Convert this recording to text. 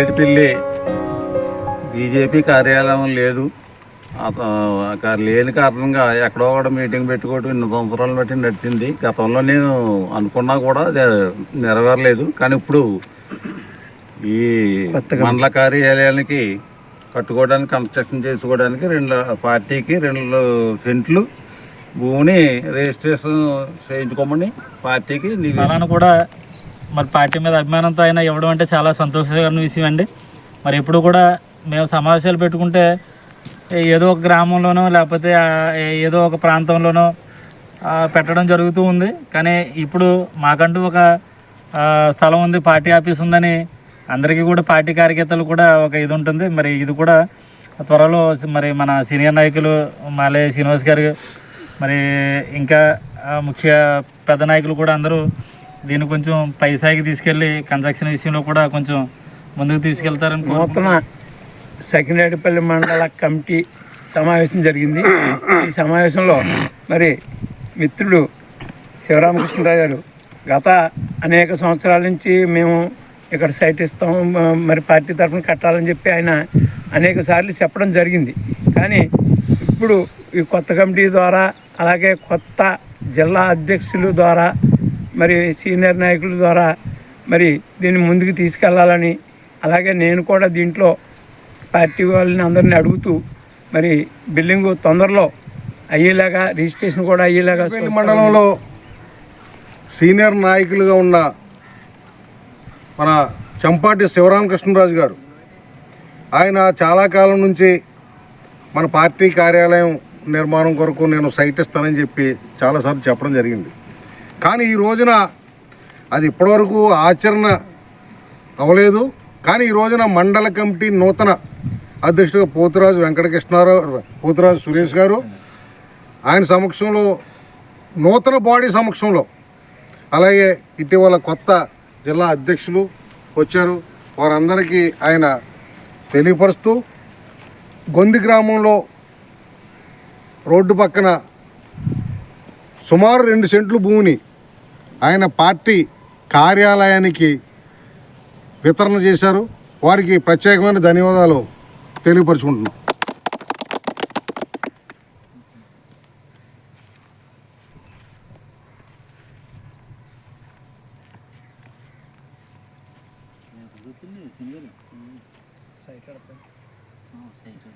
సంగరేటిపల్లి BJP కార్యాలయం లేదు. లేని కారణంగా ఎక్కడో కూడా మీటింగ్ పెట్టుకోవడం ఇన్ని సంవత్సరాలు బట్టి నడిచింది. గతంలో నేను అనుకున్నా కూడా నెరవేరలేదు. కానీ ఇప్పుడు ఈ మండల కార్యాలయానికి కట్టుకోవడానికి, కన్స్ట్రక్షన్ చేసుకోవడానికి పార్టీకి 2 సెంట్లు భూమిని రిజిస్ట్రేషన్ చేయించుకోమని పార్టీకి అలానే కూడా మరి పార్టీ మీద అభిమానంతో అయినా ఇవ్వడం అంటే చాలా సంతోషకరమైన విషయం అండి. మరి ఎప్పుడు కూడా మేము సమావేశాలు పెట్టుకుంటే ఏదో ఒక గ్రామంలోనో లేకపోతే ఏదో ఒక ప్రాంతంలోనో పెట్టడం జరుగుతూ ఉంది. కానీ ఇప్పుడు మాకంటూ ఒక స్థలం ఉంది, పార్టీ ఆఫీస్ ఉందని అందరికీ కూడా పార్టీ కార్యకర్తలు కూడా ఒక ఇది ఉంటుంది. మరి ఇది కూడా త్వరలో మరి మన సీనియర్ నాయకులు మాలే శ్రీనివాస్ గారు, మరి ఇంకా ముఖ్య పెద్ద నాయకులు కూడా అందరూ దీన్ని కొంచెం పై స్థాయికి తీసుకెళ్ళి కన్స్ట్రక్షన్ విషయంలో కూడా కొంచెం ముందుకు తీసుకెళ్తారని. నూతన సకినేటిపల్లి మండల కమిటీ సమావేశం జరిగింది. ఈ సమావేశంలో మరి మిత్రుడు శివరామకృష్ణరావు గారు గత అనేక సంవత్సరాల నుంచి మేము ఇక్కడ సైట్ ఇస్తాం, మరి పార్టీ తరఫున కట్టాలని చెప్పి ఆయన అనేక సార్లు చెప్పడం జరిగింది. కానీ ఇప్పుడు ఈ కొత్త కమిటీ ద్వారా, అలాగే కొత్త జిల్లా అధ్యక్షుల ద్వారా, మరి సీనియర్ నాయకుల ద్వారా మరి దీన్ని ముందుకు తీసుకెళ్లాలని, అలాగే నేను కూడా దీంట్లో పార్టీ వాళ్ళని అందరినీ అడుగుతూ మరి బిల్డింగు తొందరలో అయ్యేలాగా, రిజిస్ట్రేషన్ కూడా అయ్యేలాగా. మండలంలో సీనియర్ నాయకులుగా ఉన్న మన చంపాటి శివరామకృష్ణరాజు గారు, ఆయన చాలా కాలం నుంచి మన పార్టీ కార్యాలయం నిర్మాణం కొరకు నేను సైట్ ఇస్తానని చెప్పి చాలాసార్లు చెప్పడం జరిగింది. కానీ ఈ రోజున అది ఇప్పటివరకు ఆచరణ అవ్వలేదు. కానీ ఈ రోజున మండల కమిటీ నూతన అధ్యక్షుడిగా పోతురాజు వెంకటకృష్ణారావు, పోతురాజు సురేష్ గారు, ఆయన సమక్షంలో, నూతన బాడీ సమక్షంలో, అలాగే ఇటీవల కొత్త జిల్లా అధ్యక్షులు వచ్చారు, వారందరికీ ఆయన తెలియపరుస్తూ గొంది గ్రామంలో రోడ్డు పక్కన సుమారు 2 సెంట్లు భూమిని ఆయన పార్టీ కార్యాలయానికి వితరణ చేశారు. వారికి ప్రత్యేకమైన ధన్యవాదాలు తెలియపరుచుకుంటున్నాం. సైట్